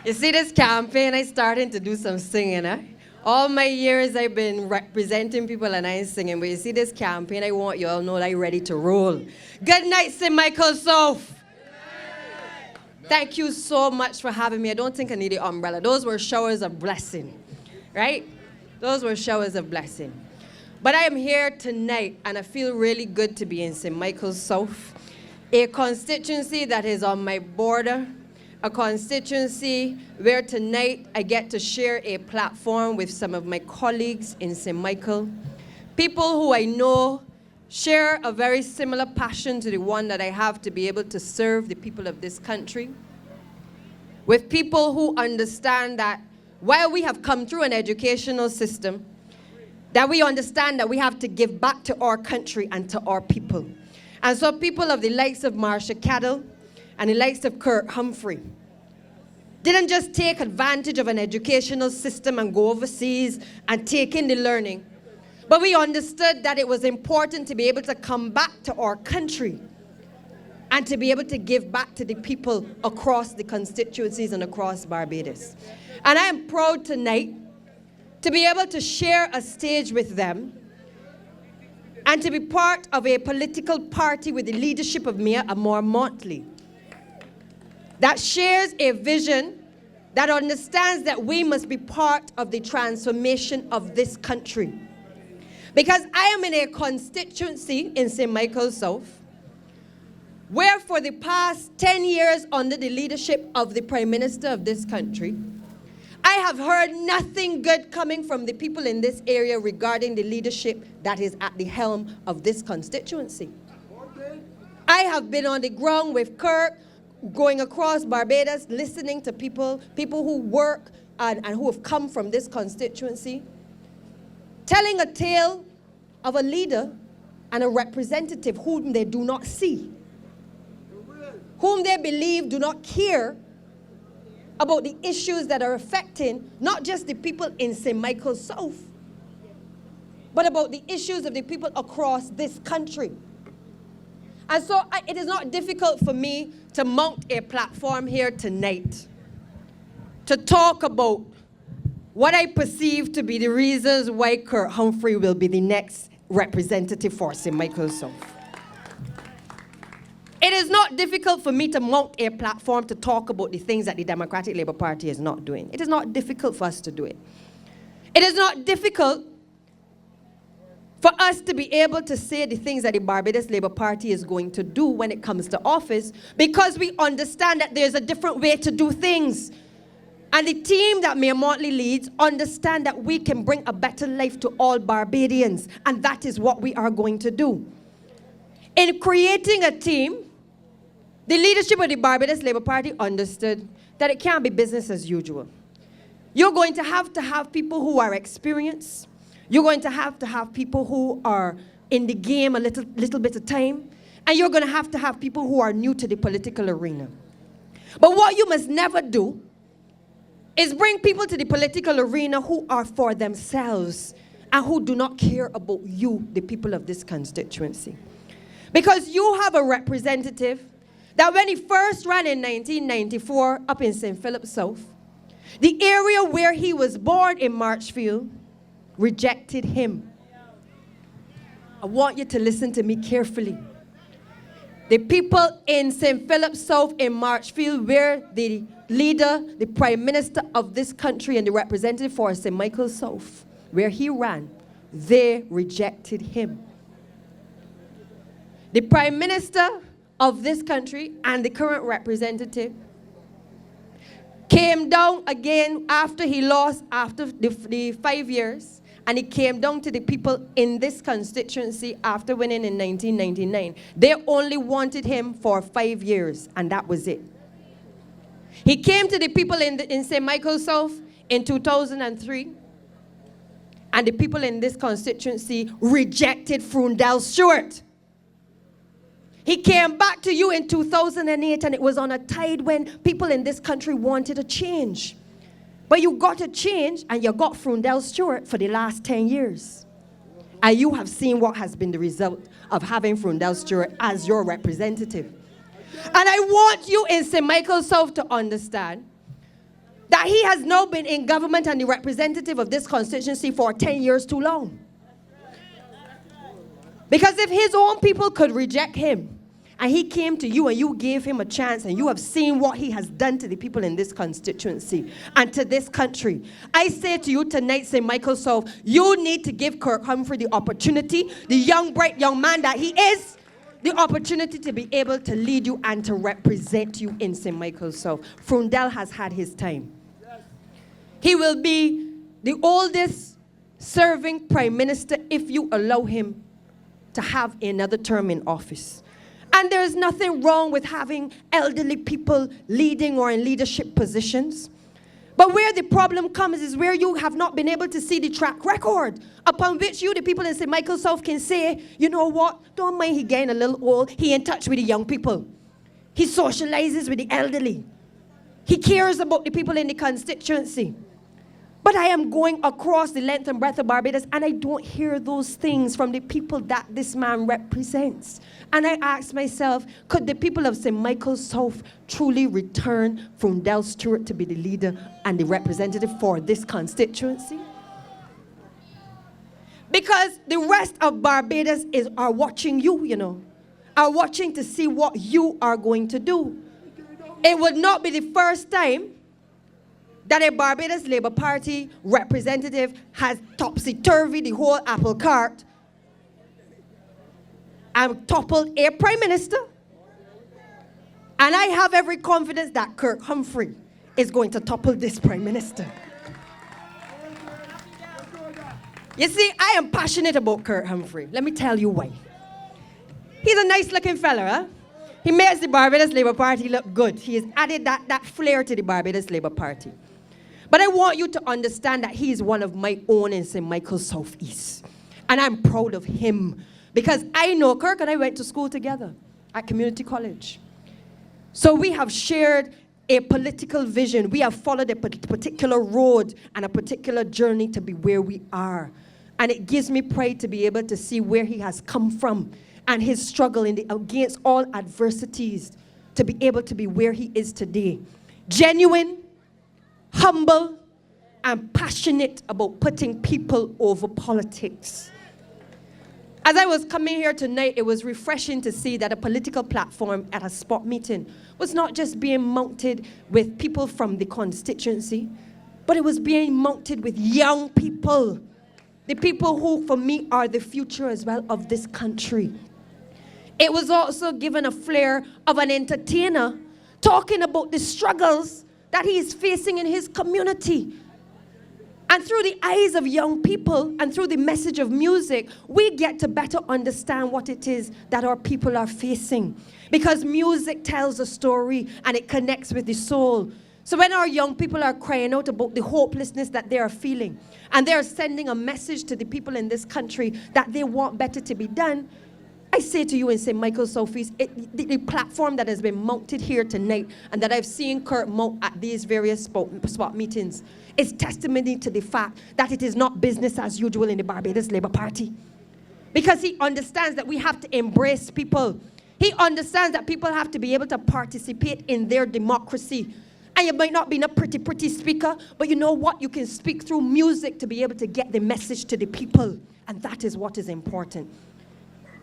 You see this campaign, I starting to do some singing, eh? All my years I've been representing people and I ain't singing, but you see this campaign, I want you all know that I'm ready to roll. Good night, St. Michael South. Thank you so much for having me. I don't think I need the umbrella. Those were showers of blessing, right? Those were showers of blessing. But I am here tonight, and I feel really good to be in St. Michael South, a constituency that is on my border, a constituency where tonight I get to share a platform with some of my colleagues in St. Michael, people who I know share a very similar passion to the one that I have to be able to serve the people of this country, with people who understand that while we have come through an educational system, that we understand that we have to give back to our country and to our people. And so people of the likes of Marsha Cadell and the likes of Kurt Humphrey didn't just take advantage of an educational system and go overseas and take in the learning, but we understood that it was important to be able to come back to our country and to be able to give back to the people across the constituencies and across Barbados. And I am proud tonight to be able to share a stage with them and to be part of a political party with the leadership of Mayor Amor Montley that shares a vision that understands that we must be part of the transformation of this country. Because I am in a constituency in St. Michael South where for the past 10 years under the leadership of the Prime Minister of this country, I have heard nothing good coming from the people in this area regarding the leadership that is at the helm of this constituency. I have been on the ground with Kirk, going across Barbados, listening to people who work and who have come from this constituency, telling a tale of a leader and a representative whom they do not see, whom they believe do not care about the issues that are affecting not just the people in St. Michael South, but about the issues of the people across this country. And so it is not difficult for me to mount a platform here tonight to talk about what I perceive to be the reasons why Kurt Humphrey will be the next representative for St. Michael South. It is not difficult for me to mount a platform to talk about the things that the Democratic Labour Party is not doing. It is not difficult for us to do it. It is not difficult for us to be able to say the things that the Barbados Labour Party is going to do when it comes to office, because we understand that there's a different way to do things. And the team that Mayor Montley leads understand that we can bring a better life to all Barbadians, and that is what we are going to do. In creating a team, the leadership of the Barbados Labour Party understood that it can't be business as usual. You're going to have people who are experienced. You're going to have people who are in the game a little bit of time. And you're going to have people who are new to the political arena. But what you must never do is bring people to the political arena who are for themselves and who do not care about you, the people of this constituency. Because you have a representative that when he first ran in 1994 up in St. Philip South, the area where he was born in Marchfield rejected him. I want you to listen to me carefully. The people in St. Philip South in Marchfield, where the leader, the Prime Minister of this country and the representative for St. Michael South, where he ran, they rejected him. The Prime Minister of this country and the current representative came down again after he lost after the 5 years, and he came down to the people in this constituency after winning in 1999. They only wanted him for 5 years, and that was it. He came to the people in St. Michael South in 2003, and the people in this constituency rejected Frundell Stewart. He came back to you in 2008, and it was on a tide when people in this country wanted a change. But you got a change, and you got Frundell Stewart for the last 10 years. And you have seen what has been the result of having Frundell Stewart as your representative. And I want you in St. Michael South to understand that he has now been in government and the representative of this constituency for 10 years too long. Because if his own people could reject him, and he came to you and you gave him a chance, and you have seen what he has done to the people in this constituency and to this country, I say to you tonight, St. Michael South, you need to give Kirk Humphrey the opportunity, the young, bright young man that he is, the opportunity to be able to lead you and to represent you in St. Michael South. Frundell has had his time. He will be the oldest serving prime minister if you allow him to have another term in office. And there is nothing wrong with having elderly people leading or in leadership positions. But where the problem comes is where you have not been able to see the track record upon which you, the people in St. Michael South, can say, you know what, don't mind he getting a little old, he in touch with the young people. He socializes with the elderly. He cares about the people in the constituency. But I am going across the length and breadth of Barbados, and I don't hear those things from the people that this man represents. And I ask myself, could the people of St. Michael South truly return Frundell Stewart to be the leader and the representative for this constituency? Because the rest of Barbados are watching you, you know, are watching to see what you are going to do. It would not be the first time that a Barbados Labour Party representative has topsy-turvy the whole apple cart and toppled a prime minister. And I have every confidence that Kirk Humphrey is going to topple this prime minister. You see, I am passionate about Kirk Humphrey. Let me tell you why. He's a nice-looking fella, huh? He makes the Barbados Labour Party look good. He has added that flair to the Barbados Labour Party. But I want you to understand that he is one of my own in St. Michael South East. And I'm proud of him. Because I know Kirk and I went to school together at community college. So we have shared a political vision. We have followed a particular road and a particular journey to be where we are. And it gives me pride to be able to see where he has come from and his struggle against all adversities to be able to be where he is today. Genuine, humble, and passionate about putting people over politics. As I was coming here tonight, it was refreshing to see that a political platform at a spot meeting was not just being mounted with people from the constituency, but it was being mounted with young people. The people who, for me, are the future as well of this country. It was also given a flair of an entertainer talking about the struggles that he is facing in his community. And through the eyes of young people and through the message of music, we get to better understand what it is that our people are facing. Because music tells a story and it connects with the soul. So when our young people are crying out about the hopelessness that they are feeling, and they are sending a message to the people in this country that they want better to be done, I say to you in St. Michael South East, the platform that has been mounted here tonight and that I've seen Kirk mount at these various spot meetings is testimony to the fact that it is not business as usual in the Barbados Labour Party. Because he understands that we have to embrace people. He understands that people have to be able to participate in their democracy. And you might not be a pretty speaker, but you know what? You can speak through music to be able to get the message to the people. And that is what is important.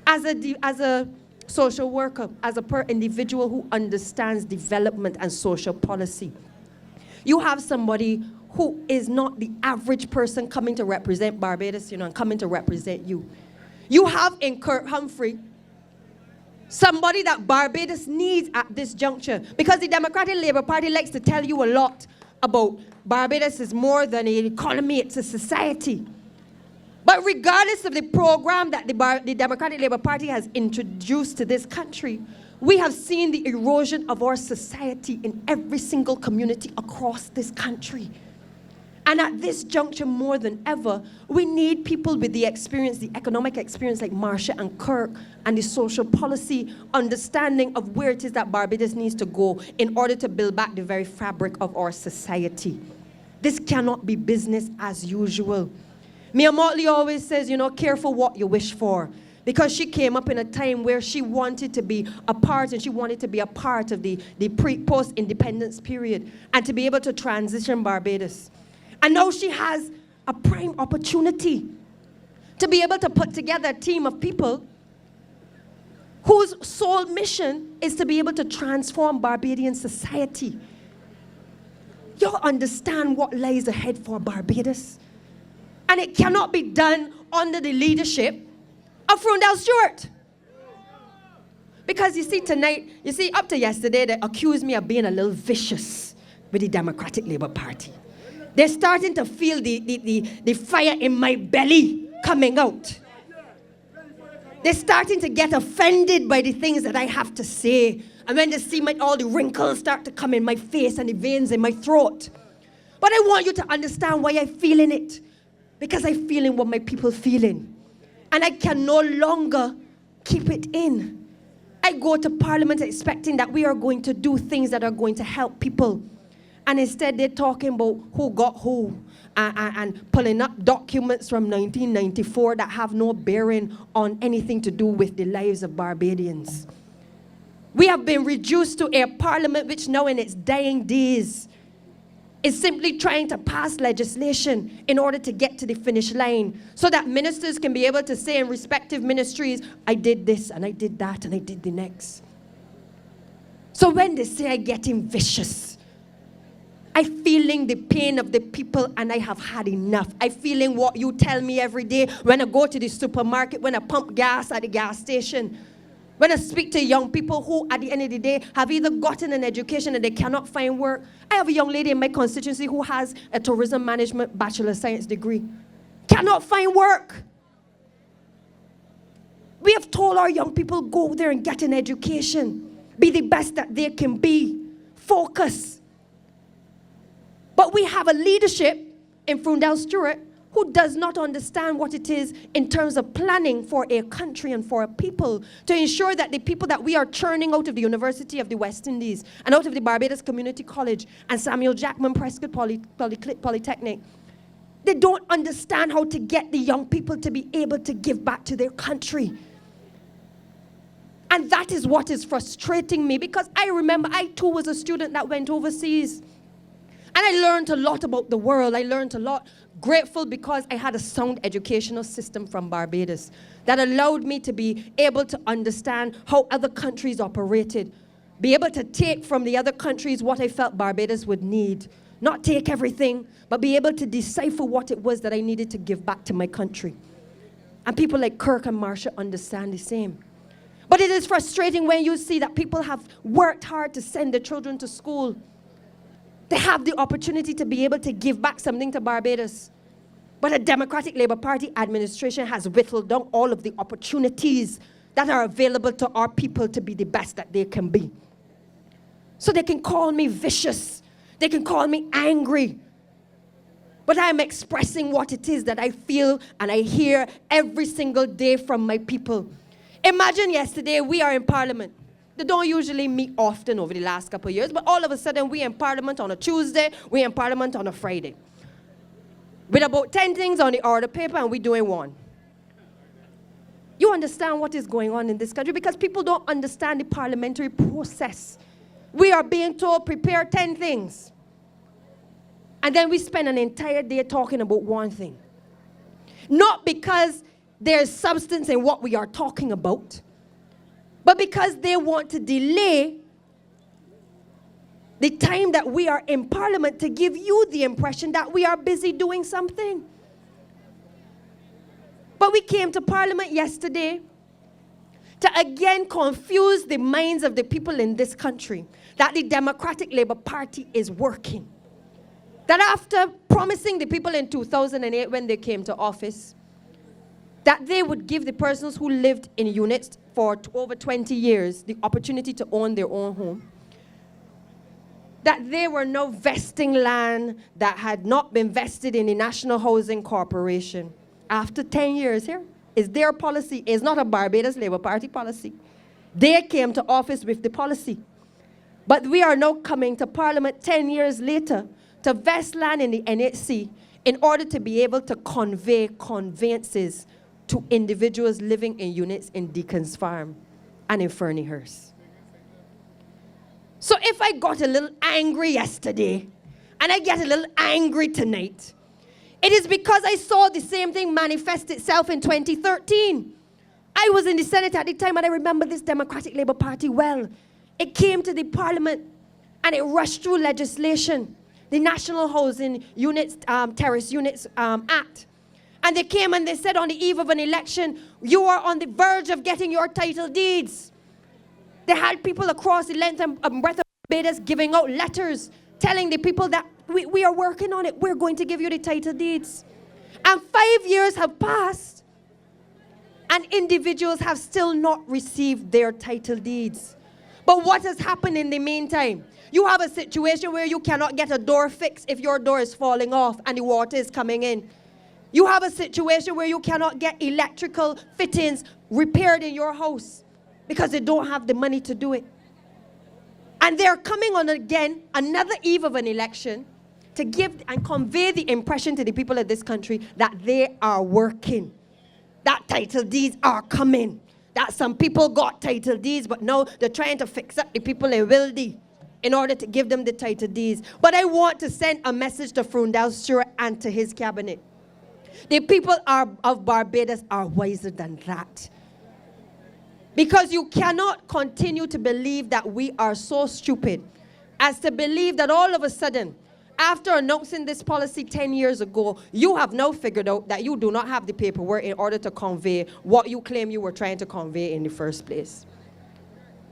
As a social worker, as a individual who understands development and social policy, you have somebody who is not the average person coming to represent Barbados, and coming to represent you. You have in Kirk Humphrey somebody that Barbados needs at this juncture, because the Democratic Labour Party likes to tell you a lot about Barbados is more than an economy, it's a society. But regardless of the program that the Democratic Labour Party has introduced to this country, we have seen the erosion of our society in every single community across this country. And at this juncture, more than ever, we need people with the experience, the economic experience like Marcia and Kirk, and the social policy understanding of where it is that Barbados needs to go in order to build back the very fabric of our society. This cannot be business as usual. Mia Motley always says, careful what you wish for. because she came up in a time where she wanted to be a part, and she wanted to be a part of the post-independence period and to be able to transition Barbados. And now she has a prime opportunity to be able to put together a team of people whose sole mission is to be able to transform Barbadian society. Y'all understand what lies ahead for Barbados? And it cannot be done under the leadership of Frundell Stewart. Because you see tonight, up to yesterday, they accused me of being a little vicious with the Democratic Labour Party. They're starting to feel the fire in my belly coming out. They're starting to get offended by the things that I have to say. And when they see all the wrinkles start to come in my face and the veins in my throat. But I want you to understand why I'm feeling it. Because I'm feeling what my people feeling. And I can no longer keep it in. I go to Parliament expecting that we are going to do things that are going to help people. And instead they're talking about who got who. And pulling up documents from 1994 that have no bearing on anything to do with the lives of Barbadians. We have been reduced to a parliament which now in its dying days is simply trying to pass legislation in order to get to the finish line so that ministers can be able to say in respective ministries, I did this and I did that and I did the next. So when they say I'm getting vicious, I'm feeling the pain of the people and I have had enough. I'm feeling what you tell me every day when I go to the supermarket, when I pump gas at the gas station, when I speak to young people who at the end of the day have either gotten an education and they cannot find work. I have a young lady in my constituency who has a tourism management Bachelor of Science degree. Cannot find work. We have told our young people, go there and get an education. Be the best that they can be. Focus. But we have a leadership in Frundell Stewart who does not understand what it is in terms of planning for a country and for a people to ensure that the people that we are churning out of the University of the West Indies and out of the Barbados Community College and Samuel Jackman Prescott Polytechnic, they don't understand how to get the young people to be able to give back to their country. And that is what is frustrating me, because I remember I too was a student that went overseas. And I learned a lot about the world. I learned a lot. Grateful because I had a sound educational system from Barbados that allowed me to be able to understand how other countries operated. Be able to take from the other countries what I felt Barbados would need. Not take everything, but be able to decipher what it was that I needed to give back to my country. And people like Kirk and Marsha understand the same. But it is frustrating when you see that people have worked hard to send their children to school. They have the opportunity to be able to give back something to Barbados. But a Democratic Labour Party administration has whittled down all of the opportunities that are available to our people to be the best that they can be. So they can call me vicious. They can call me angry. But I'm expressing what it is that I feel and I hear every single day from my people. Imagine yesterday we are in Parliament. They don't usually meet often over the last couple of years, but all of a sudden we're in Parliament on a Tuesday, we're in Parliament on a Friday. With about 10 things on the order paper and we're doing one. You understand what is going on in this country because people don't understand the parliamentary process. We are being told prepare 10 things. And then we spend an entire day talking about one thing. Not because there's substance in what we are talking about, but because they want to delay the time that we are in Parliament to give you the impression that we are busy doing something. But we came to Parliament yesterday to again confuse the minds of the people in this country that the Democratic Labour Party is working. That after promising the people in 2008 when they came to office, that they would give the persons who lived in units for over 20 years the opportunity to own their own home. That they were now vesting land that had not been vested in the National Housing Corporation. After 10 years here, is their policy. It's not a Barbados Labour Party policy. They came to office with the policy. But we are now coming to Parliament 10 years later to vest land in the NHC in order to be able to convey conveyances to individuals living in units in Deacon's Farm and in Ferniehearst. So if I got a little angry yesterday, and I get a little angry tonight, it is because I saw the same thing manifest itself in 2013. I was in the Senate at the time, and I remember this Democratic Labour Party well. It came to the Parliament, and it rushed through legislation, the National Housing Units, Terrace Units Act. And they came and they said on the eve of an election, you are on the verge of getting your title deeds. They had people across the length and breadth of Barbados giving out letters, telling the people that we are working on it. We're going to give you the title deeds. And 5 years have passed, and individuals have still not received their title deeds. But what has happened in the meantime? You have a situation where you cannot get a door fixed if your door is falling off and the water is coming in. You have a situation where you cannot get electrical fittings repaired in your house because they don't have the money to do it. And they're coming on again, another eve of an election, to give and convey the impression to the people of this country that they are working, that title deeds are coming, that some people got title deeds, but now they're trying to fix up the people in Wildy in order to give them the title deeds. But I want to send a message to Freundel Stewart and to his cabinet. The people of Barbados are wiser than that. Because you cannot continue to believe that we are so stupid as to believe that all of a sudden, after announcing this policy 10 years ago, you have now figured out that you do not have the paperwork in order to convey what you claim you were trying to convey in the first place.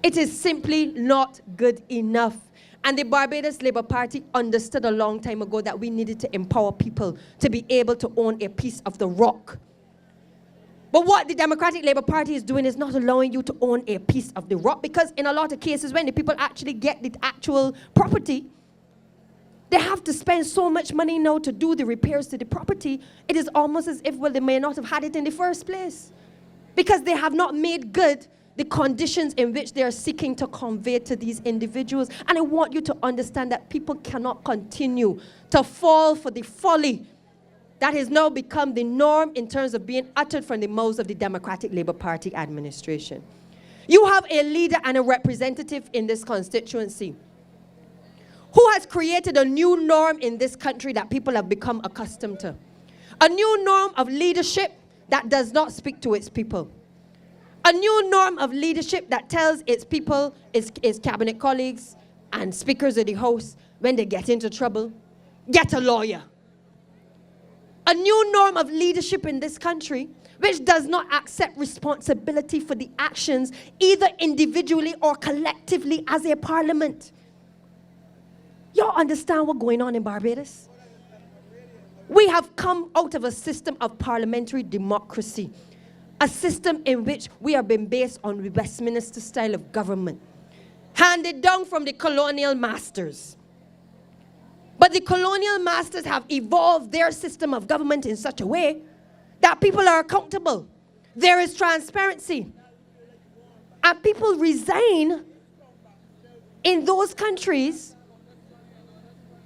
It is simply not good enough. And the Barbados Labour Party understood a long time ago that we needed to empower people to be able to own a piece of the rock. But what the Democratic Labour Party is doing is not allowing you to own a piece of the rock, because in a lot of cases when the people actually get the actual property, they have to spend so much money now to do the repairs to the property. It is almost as if, well, they may not have had it in the first place because they have not made good the conditions in which they are seeking to convey to these individuals. And I want you to understand that people cannot continue to fall for the folly that has now become the norm in terms of being uttered from the mouths of the Democratic Labour Party administration. You have a leader and a representative in this constituency who has created a new norm in this country that people have become accustomed to. A new norm of leadership that does not speak to its people. A new norm of leadership that tells its people, its cabinet colleagues and speakers of the House, when they get into trouble, get a lawyer. A new norm of leadership in this country which does not accept responsibility for the actions either individually or collectively as a parliament. Y'all understand what's going on in Barbados? We have come out of a system of parliamentary democracy, a system in which we have been based on the Westminster style of government, handed down from the colonial masters. But the colonial masters have evolved their system of government in such a way that people are accountable. There is transparency. And people resign in those countries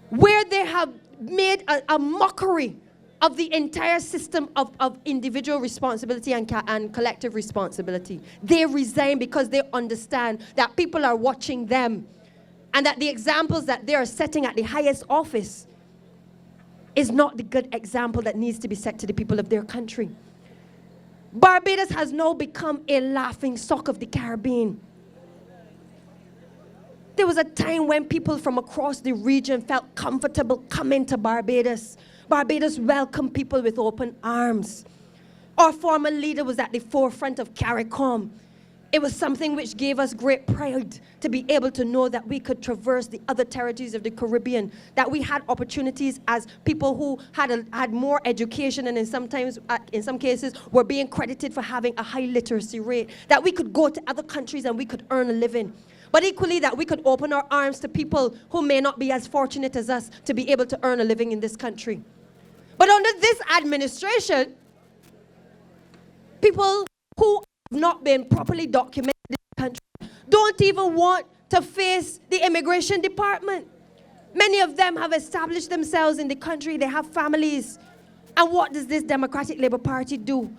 where they have made a mockery of the entire system of individual responsibility and collective responsibility. They resign because they understand that people are watching them and that the examples that they are setting at the highest office is not the good example that needs to be set to the people of their country. Barbados has now become a laughing stock of the Caribbean. There was a time when people from across the region felt comfortable coming to Barbados. Barbados welcomed people with open arms. Our former leader was at the forefront of CARICOM. It was something which gave us great pride to be able to know that we could traverse the other territories of the Caribbean, that we had opportunities as people who had more education and in some cases were being credited for having a high literacy rate, that we could go to other countries and we could earn a living. But equally that we could open our arms to people who may not be as fortunate as us to be able to earn a living in this country. But under this administration, people who have not been properly documented in the country don't even want to face the immigration department. Many of them have established themselves in the country. They have families. And what does this Democratic Labour Party do?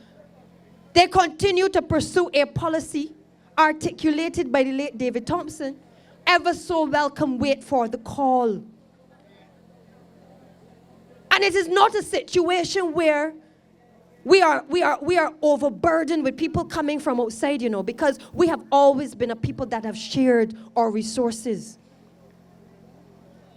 They continue to pursue a policy articulated by the late David Thompson, ever so welcome, wait for the call. And it is not a situation where we are overburdened with people coming from outside, because we have always been a people that have shared our resources.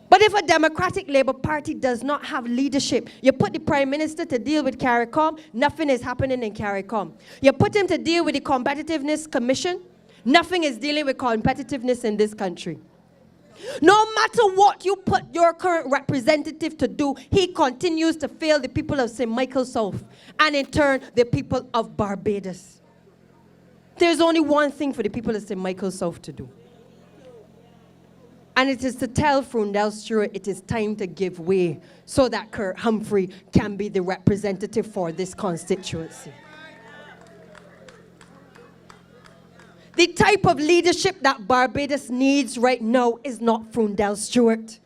But if a Democratic Labour Party does not have leadership, you put the Prime Minister to deal with CARICOM, nothing is happening in CARICOM. You put him to deal with the Competitiveness Commission, nothing is dealing with competitiveness in this country. No matter what you put your current representative to do, he continues to fail the people of St. Michael South, and in turn, the people of Barbados. There's only one thing for the people of St. Michael South to do. And it is to tell Frundell Stewart it is time to give way so that Kurt Humphrey can be the representative for this constituency. The type of leadership that Barbados needs right now is not Frundell Stewart.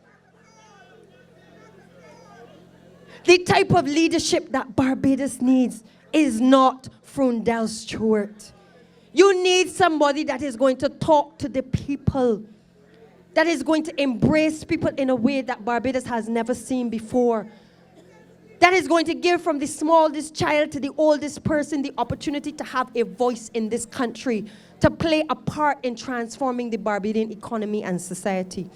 The type of leadership that Barbados needs is not Frundell Stewart. You need somebody that is going to talk to the people, that is going to embrace people in a way that Barbados has never seen before, that is going to give from the smallest child to the oldest person the opportunity to have a voice in this country, to play a part in transforming the Barbadian economy and society.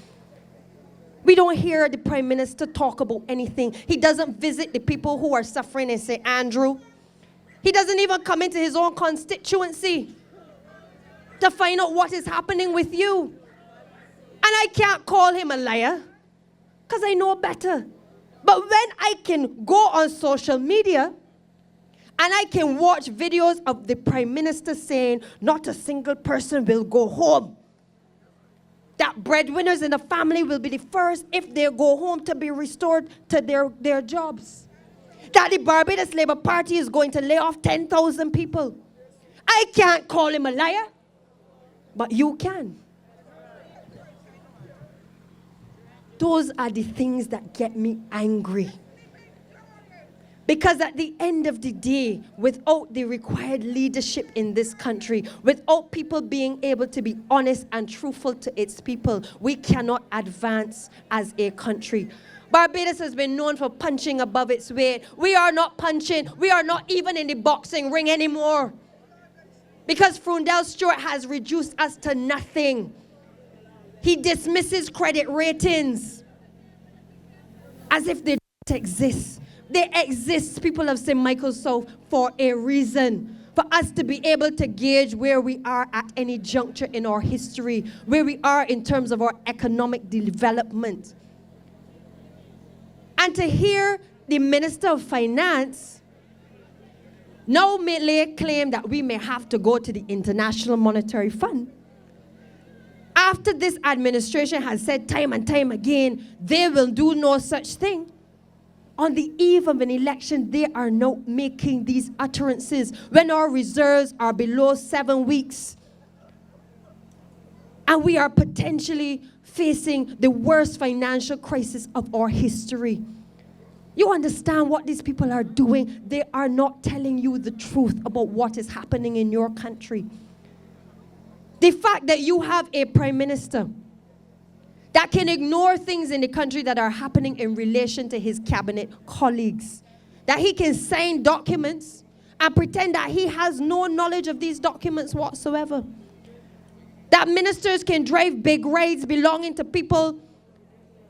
We don't hear the Prime Minister talk about anything. He doesn't visit the people who are suffering in St. Andrew. He doesn't even come into his own constituency to find out what is happening with you. And I can't call him a liar, because I know better. But when I can go on social media and I can watch videos of the Prime Minister saying not a single person will go home, that breadwinners in the family will be the first, if they go home, to be restored to their jobs, that the Barbados Labour Party is going to lay off 10,000 people, I can't call him a liar, but you can. Those are the things that get me angry. Because at the end of the day, without the required leadership in this country, without people being able to be honest and truthful to its people, we cannot advance as a country. Barbados has been known for punching above its weight. We are not punching. We are not even in the boxing ring anymore. Because Frundell Stewart has reduced us to nothing. He dismisses credit ratings as if they don't exist. They exist, people of St. Michael South, for a reason. For us to be able to gauge where we are at any juncture in our history, where we are in terms of our economic development. And to hear the Minister of Finance now may lay claim that we may have to go to the International Monetary Fund, after this administration has said time and time again, they will do no such thing. On the eve of an election, they are now making these utterances when our reserves are below 7 weeks. And we are potentially facing the worst financial crisis of our history. You understand what these people are doing? They are not telling you the truth about what is happening in your country. The fact that you have a Prime Minister that can ignore things in the country that are happening in relation to his cabinet colleagues, that he can sign documents and pretend that he has no knowledge of these documents whatsoever, that ministers can drive big rides belonging to people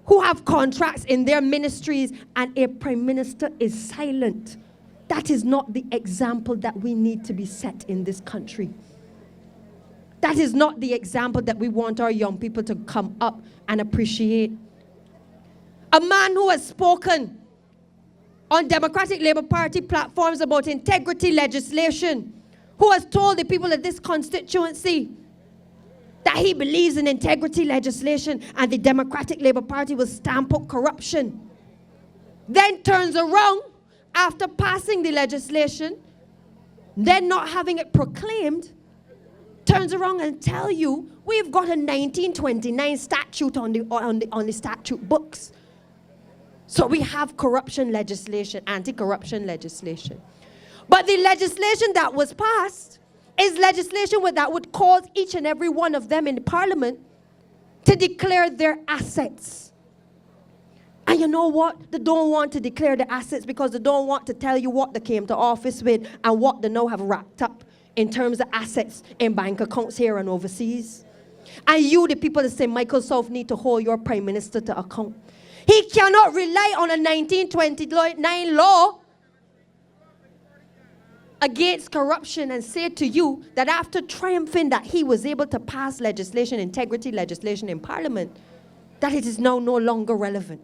who have contracts in their ministries, and a Prime Minister is silent. That is not the example that we need to be set in this country. That is not the example that we want our young people to come up and appreciate. A man who has spoken on Democratic Labour Party platforms about integrity legislation, who has told the people of this constituency that he believes in integrity legislation and the Democratic Labour Party will stamp out corruption, then turns around after passing the legislation, then not having it proclaimed, turns around and tell you we've got a 1929 statute on the statute books. So we have corruption legislation, anti-corruption legislation. But the legislation that was passed is legislation that would cause each and every one of them in the parliament to declare their assets. And you know what? They don't want to declare the assets because they don't want to tell you what they came to office with and what they now have racked up in terms of assets in bank accounts here and overseas. And you, the people that say Microsoft need to hold your prime minister to account. He cannot rely on a 1929 law against corruption and say to you that after triumphing that he was able to pass legislation, integrity legislation in parliament, that it is now no longer relevant.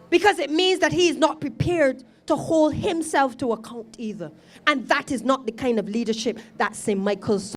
Because it means that he is not prepared to hold himself to account either. And that is not the kind of leadership that St. Michael's